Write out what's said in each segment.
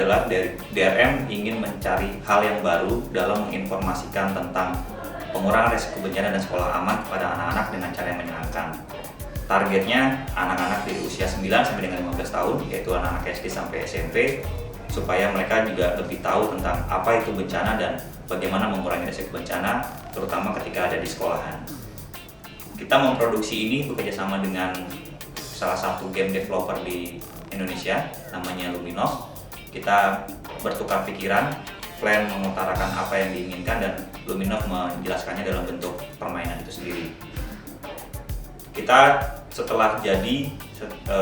adalah DRM ingin mencari hal yang baru dalam menginformasikan tentang pengurangan risiko bencana dan sekolah aman kepada anak-anak dengan cara yang menyenangkan. Targetnya anak-anak dari usia 9 sampai dengan 15 tahun, yaitu anak-anak SD sampai SMP, supaya mereka juga lebih tahu tentang apa itu bencana dan bagaimana mengurangi risiko bencana, terutama ketika ada di sekolahan. Kita memproduksi ini bekerjasama dengan salah satu game developer di Indonesia, namanya Luminov. Kita bertukar pikiran, plan mengutarakan apa yang diinginkan, dan Luminov menjelaskannya dalam bentuk permainan itu sendiri. Kita setelah jadi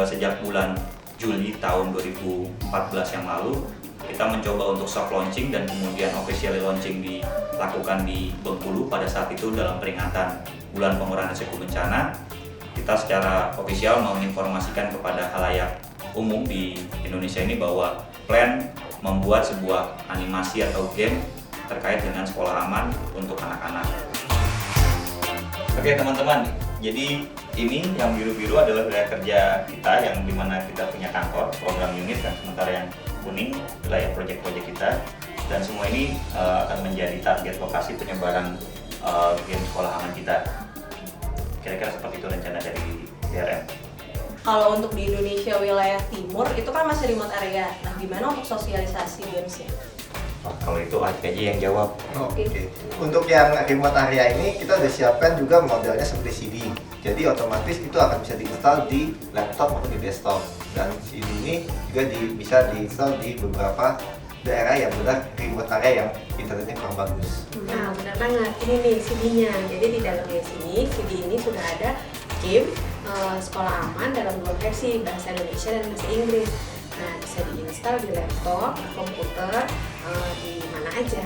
sejak bulan Juli tahun 2014 yang lalu, kita mencoba untuk soft launching dan kemudian officially launching dilakukan di Bengkulu pada saat itu dalam peringatan Bulan Pengurangan Risiko Bencana. Kita secara official menginformasikan kepada halayak umum di Indonesia ini bahwa plan membuat sebuah animasi atau game terkait dengan sekolah aman untuk anak-anak. Oke teman-teman, jadi ini yang biru-biru adalah wilayah kerja kita, yang dimana kita punya kantor, program unit, dan sementara yang kuning wilayah proyek-proyek kita. Dan semua ini akan menjadi target lokasi penyebaran game sekolah aman kita. Kira-kira seperti itu rencana dari DRM. Kalau untuk di Indonesia wilayah timur itu kan masih remote area. Nah, gimana untuk sosialisasi gamesnya? Kalau itu Aji aja yang jawab. Oke. Untuk yang remote area ini kita udah siapkan juga modelnya seperti CD. Jadi otomatis itu akan bisa diinstal di laptop maupun di desktop. Dan CD ini juga bisa diinstal di beberapa daerah yang benar remote area yang internetnya kurang bagus. Nah, benar banget. Ini nih CD-nya. Jadi di dalamnya sini, CD ini sudah ada game sekolah aman dalam dua versi, bahasa Indonesia dan bahasa Inggris. Nah, bisa diinstal di laptop, komputer, di mana aja.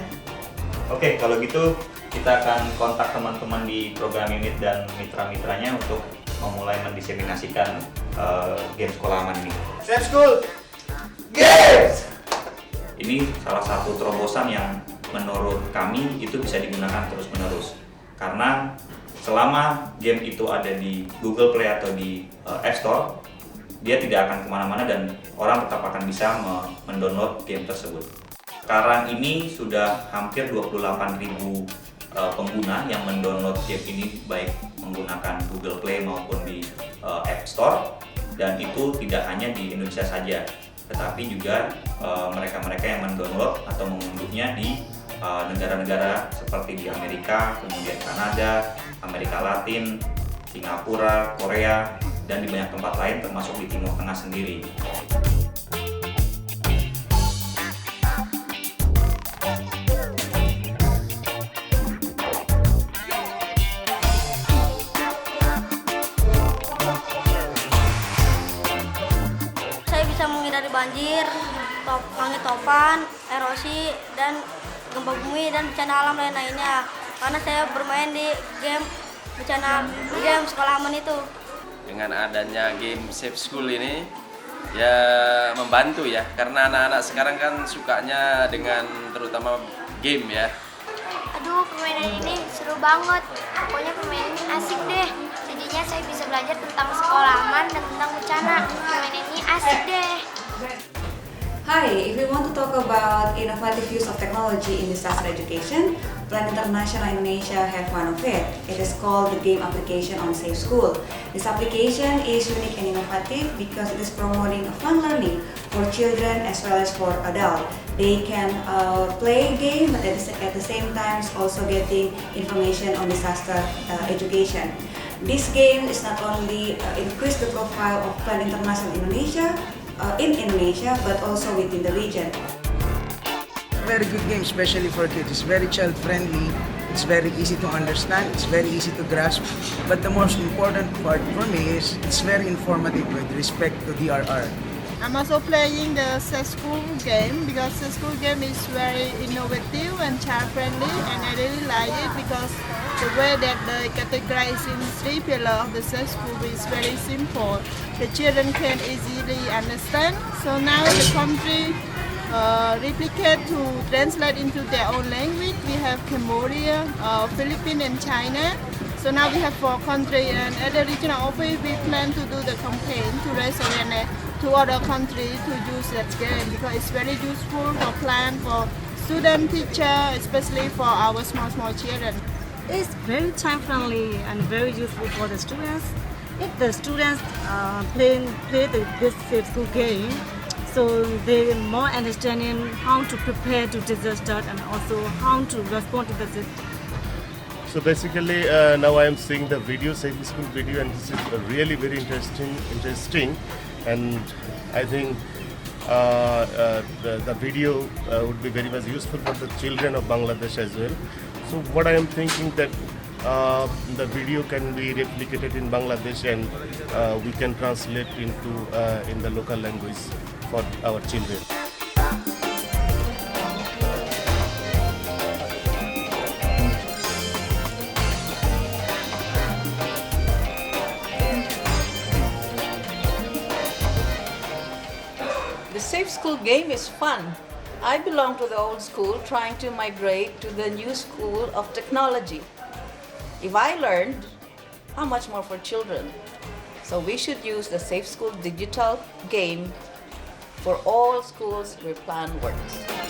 Oke, kalau gitu kita akan kontak teman-teman di program unit dan mitra-mitranya untuk memulai mendiseminasikan game sekolah aman ini. Safe School Games! Ini salah satu terobosan yang menurut kami itu bisa digunakan terus-menerus. Karena selama game itu ada di Google Play atau di App Store, dia tidak akan kemana-mana dan orang tetap akan bisa mendownload game tersebut. Sekarang ini sudah hampir 28.000 pengguna yang mendownload game ini, baik menggunakan Google Play maupun di App Store, dan itu tidak hanya di Indonesia saja, tetapi juga mereka-mereka yang mendownload atau mengunduhnya di negara-negara seperti di Amerika, kemudian Kanada, Amerika Latin, Singapura, Korea, dan di banyak tempat lain termasuk di Timur Tengah sendiri. Saya bisa menghindari banjir, langit topan, erosi, dan gempa bumi dan bencana alam lain-lainnya. Karena saya bermain di game sekolah aman itu. Dengan adanya game Safe School ini ya membantu ya, karena anak-anak sekarang kan sukanya dengan terutama game ya. Aduh, permainan ini seru banget. Pokoknya permainan ini asik deh. Jadinya saya bisa belajar tentang sekolah aman dan tentang bencana. Permainan ini asik deh. Hi, if we want to talk about innovative use of technology in disaster education, Plan International Indonesia have one of it. It is called the game application on Safe School. This application is unique and innovative because it is promoting fun learning for children as well as for adults. They can play game, but at the same time also getting information on disaster education. This game is not only increase the profile of Plan International Indonesia in Indonesia, but also within the region. Very good game, especially for kids. It's very child-friendly. It's very easy to understand. It's very easy to grasp. But the most important part for me is it's very informative with respect to DRR. I'm also playing the Safe School game because the school game is very innovative and child-friendly, and I really like it because the way that they categorize in three pillars of the Safe School is very simple. The children can easily understand. So now the country replicate to translate into their own language. We have Cambodia, Philippines, and China. So now we have 4 countries, and at the regional office we plan to do the campaign to raise awareness to other country to use that game because it's very useful for plan for student, teacher, especially for our small children. It's very time friendly and very useful for the students. If the students play this safe school game, so they more understanding how to prepare to disaster and also how to respond to the disaster. So basically, now I am seeing the video, Safe School video, and this is really very interesting, and I think the video would be very much useful for the children of Bangladesh as well. So what I am thinking that the video can be replicated in Bangladesh and we can translate into in the local language for our children. The Safe School game is fun. I belong to the old school trying to migrate to the new school of technology. If I learned, how much more for children? So we should use the Safe School digital game for all schools where plan works.